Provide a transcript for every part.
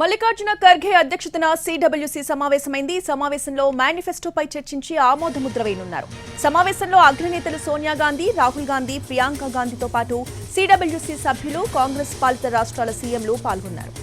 మల్లికార్జున ఖర్గే అధ్యక్షతన సిడబ్ల్యూసీ సమావేశమైంది. సమావేశంలో మేనిఫెస్టోపై చర్చించి ఆమోదముద్ర వేయనున్నారు. సమావేశంలో అగ్రనేతలు సోనియా గాంధీ, రాహుల్ గాంధీ, ప్రియాంక గాంధీతో పాటు సిడబ్ల్యూసీ సభ్యులు, కాంగ్రెస్ పాలిత రాష్ట్రాల సీఎంలు పాల్గొన్నారు.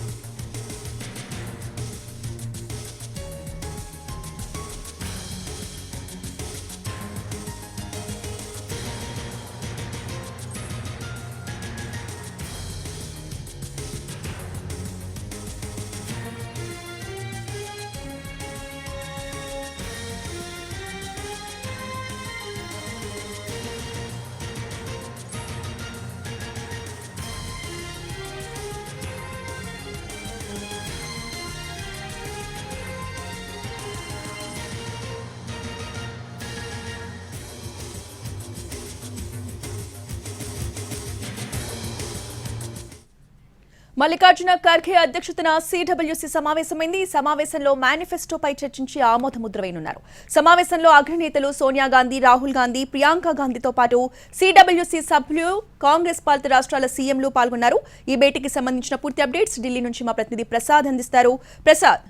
మల్లికార్జున ఖర్గే అధ్యక్షతన సిడబ్ల్యూసీ సమావేశమైంది. ఈ సమావేశంలో మేనిఫెస్టోపై చర్చించి ఆమోదముద్ర వేయనున్నారు. సమావేశంలో అగ్రనేతలు సోనియా గాంధీ, రాహుల్ గాంధీ, ప్రియాంక గాంధీతో పాటు సిడబ్ల్యూసీ సభ్యులు, కాంగ్రెస్ పాలిత రాష్ట్రాల సీఎంలు పాల్గొన్నారు. ఈ భేటీకి సంబంధించిన పూర్తి అప్డేట్స్ ఢిల్లీ నుంచి మా ప్రతినిధి ప్రసాద్ అందిస్తారు. ప్రసాద్,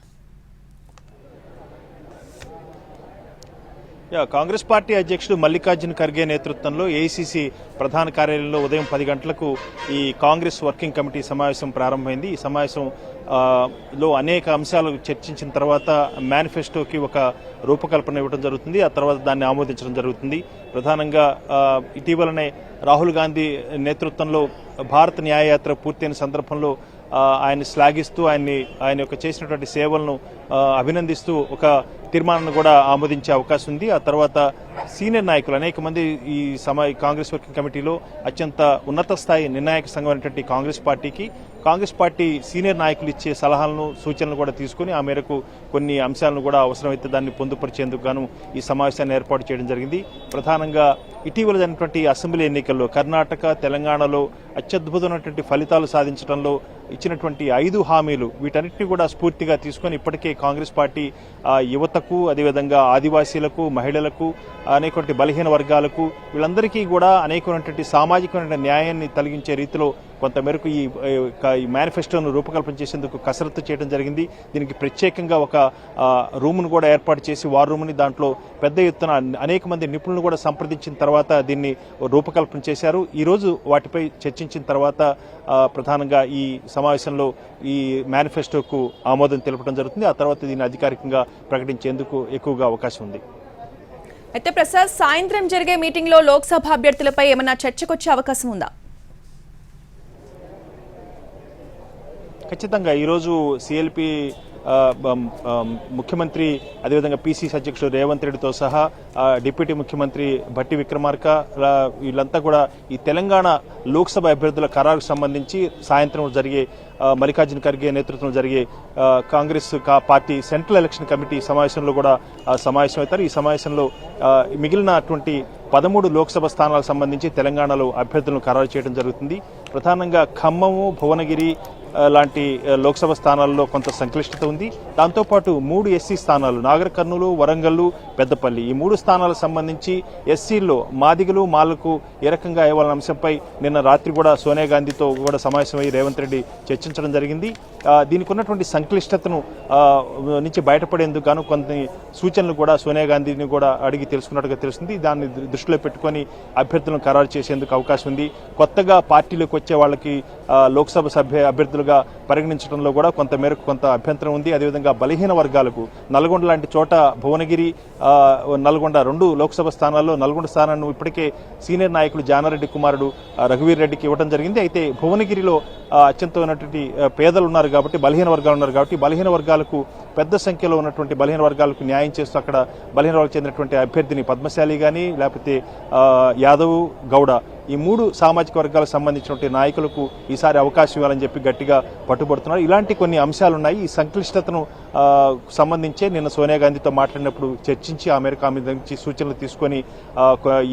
కాంగ్రెస్ పార్టీ అధ్యక్షుడు మల్లికార్జున ఖర్గే నేతృత్వంలో ఏఐసీసీ ప్రధాన కార్యాలయంలో ఉదయం 10 గంటలకు ఈ కాంగ్రెస్ వర్కింగ్ కమిటీ సమావేశం ప్రారంభమైంది. ఈ సమావేశంలో అనేక అంశాలు చర్చించిన తర్వాత మేనిఫెస్టోకి ఒక రూపకల్పన ఇవ్వడం జరుగుతుంది. ఆ తర్వాత దాన్ని ఆమోదించడం జరుగుతుంది. ప్రధానంగా ఇటీవలనే రాహుల్ గాంధీ నేతృత్వంలో భారత న్యాయయాత్ర పూర్తయిన సందర్భంలో ఆయన శ్లాఘిస్తూ ఆయన యొక్క చేసినటువంటి సేవలను అభినందిస్తూ ఒక తీర్మానాన్ని కూడా ఆమోదించే అవకాశం ఉంది. ఆ తర్వాత సీనియర్ నాయకులు అనేక మంది ఈ కాంగ్రెస్ వర్కింగ్ కమిటీలో అత్యంత ఉన్నత స్థాయి నిర్ణాయక సంఘం అయినటువంటి కాంగ్రెస్ పార్టీ సీనియర్ నాయకులు ఇచ్చే సలహాలను, సూచనలు కూడా తీసుకుని ఆ మేరకు కొన్ని అంశాలను కూడా అవసరమైతే దాన్ని పొందుపరిచేందుకు గాను ఈ సమావేశాన్ని ఏర్పాటు చేయడం జరిగింది. ప్రధానంగా ఇటీవల జరిగినటువంటి అసెంబ్లీ ఎన్నికల్లో కర్ణాటక, తెలంగాణలో అత్యద్భుతమైనటువంటి ఫలితాలు సాధించడంలో ఇచ్చినటువంటి 5 హామీలు, వీటన్నిటిని కూడా స్ఫూర్తిగా తీసుకొని ఇప్పటికే కాంగ్రెస్ పార్టీ యువతకు, అదేవిధంగా ఆదివాసీలకు, మహిళలకు, అనేకటువంటి బలహీన వర్గాలకు, వీళ్ళందరికీ కూడా అనేకమైనటువంటి సామాజికమైన న్యాయాన్ని కలిగించే రీతిలో కొంతమేరకు ఈ మేనిఫెస్టోను రూపకల్పన చేసేందుకు కసరత్తు చేయడం జరిగింది. దీనికి ప్రత్యేకంగా ఒక రూమ్ను కూడా ఏర్పాటు చేసి, వార్ రూమ్ని, దాంట్లో పెద్ద ఎత్తున అనేక మంది నిపుణులను కూడా సంప్రదించిన తర్వాత దీన్ని రూపకల్పన చేశారు. ఈరోజు వాటిపై చర్చించిన తర్వాత ప్రధానంగా ఈ సమావేశంలో ఈ మేనిఫెస్టోకు ఆమోదం తెలపడం జరుగుతుంది. ఆ తర్వాత దీన్ని అధికారికంగా ప్రకటించేందుకు ఎక్కువగా అవకాశం ఉంది. అయితే ప్రసాద్, సాయంత్రం జరిగే మీటింగ్ లో లోక్సభ అభ్యర్థులపై ఏమైనా చర్చకొచ్చే అవకాశం ఉందా? ఖచ్చితంగా ఈరోజు సిఎల్పి ముఖ్యమంత్రి, అదేవిధంగా పిసిసి అధ్యక్షుడు రేవంత్ రెడ్డితో సహా డిప్యూటీ ముఖ్యమంత్రి భట్టి విక్రమార్క, వీళ్ళంతా కూడా ఈ తెలంగాణ లోక్సభ అభ్యర్థుల ఖరారుకు సంబంధించి సాయంత్రం జరిగే మల్లికార్జున ఖర్గే నేతృత్వంలో జరిగే Congress party central election committee సమావేశంలో కూడా సమావేశమవుతారు. ఈ సమావేశంలో మిగిలినటువంటి 13 లోక్సభ స్థానాలకు సంబంధించి తెలంగాణలో అభ్యర్థులను ఖరారు చేయడం జరుగుతుంది. ప్రధానంగా ఖమ్మము, భువనగిరి లాంటి లోక్సభ స్థానాల్లో కొంత సంక్లిష్టత ఉంది. దాంతోపాటు 3 ఎస్సీ స్థానాలు, నాగర్ కర్నూలు, వరంగల్, పెద్దపల్లి, ఈ 3 స్థానాలకు సంబంధించి ఎస్సీల్లో మాదిగలు, మాలకు ఏ రకంగా ఇవ్వాలన్న అంశంపై నిన్న రాత్రి కూడా సోనియా గాంధీతో కూడా సమావేశమై రేవంత్ రెడ్డి చర్చించడం జరిగింది. దీనికి ఉన్నటువంటి సంక్లిష్టతను నుంచి బయటపడేందుకు గాను కొన్ని సూచనలు కూడా సోనియా గాంధీని కూడా అడిగి తెలుసుకున్నట్టుగా తెలుస్తుంది. దాన్ని దృష్టిలో పెట్టుకుని అభ్యర్థులను ఖరారు చేసేందుకు అవకాశం ఉంది. కొత్తగా పార్టీలోకి వచ్చే వాళ్ళకి లోక్సభ అభ్యర్థులుగా పరిగణించడంలో కూడా కొంత అభ్యంతరం ఉంది. అదేవిధంగా బలహీన వర్గాలకు నల్గొండ లాంటి చోట, భువనగిరి, నల్గొండ 2 లోక్సభ స్థానాల్లో నల్గొండ స్థానాన్ని ఇప్పటికే సీనియర్ నాయకులు జానారెడ్డి కుమారుడు రఘువీర్ రెడ్డికి ఇవ్వడం జరిగింది. అయితే భువనగిరిలో అత్యంతమైనటువంటి పేదలు ఉన్నారు కాబట్టి, బలహీన వర్గాలు ఉన్నారు కాబట్టి, బలహీన వర్గాలకు పెద్ద సంఖ్యలో ఉన్నటువంటి బలహీన వర్గాలకు న్యాయం చేస్తూ అక్కడ బలహీన వర్గాలకు చెందినటువంటి అభ్యర్థిని పద్మశాలి కానీ, లేకపోతే యాదవ్, గౌడ, ఈ 3 సామాజిక వర్గాలకు సంబంధించినటువంటి నాయకులకు ఈసారి అవకాశం ఇవ్వాలని చెప్పి గట్టిగా పట్టుబడుతున్నారు. ఇలాంటి కొన్ని అంశాలున్నాయి. ఈ సంక్లిష్టతను సంబంధించే నిన్న సోనియా గాంధీతో మాట్లాడినప్పుడు చర్చించి ఆ మేరకు ఆమె నుంచి సూచనలు తీసుకొని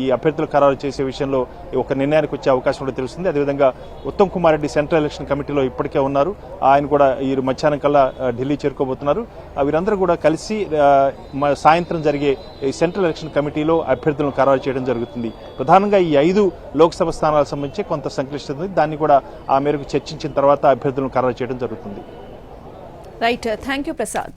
ఈ అభ్యర్థులు ఖరారు చేసే విషయంలో ఒక నిర్ణయానికి వచ్చే అవకాశం కూడా తెలుస్తుంది. అదేవిధంగా ఉత్తమ్ కుమార్ రెడ్డి సెంట్రల్ ఎలక్షన్ కమిటీలో ఇప్పటికే ఉన్నారు. ఆయన కూడా ఈ మధ్యాహ్నం కల్లా ఢిల్లీ చేరుకోబోతున్నారు. వీరందరూ కూడా కలిసి సాయంత్రం జరిగే సెంట్రల్ ఎలక్షన్ కమిటీలో అభ్యర్థులను ఖరారు చేయడం జరుగుతుంది. ప్రధానంగా ఈ 5 లోక్సభ స్థానాలకు సంబంధించి కొంత సంక్లిష్టత ఉంది. దాన్ని కూడా ఆ మేరకు చర్చించిన తర్వాత అభ్యర్థులను ఖరారు చేయడం జరుగుతుంది. Right, thank you Prasad.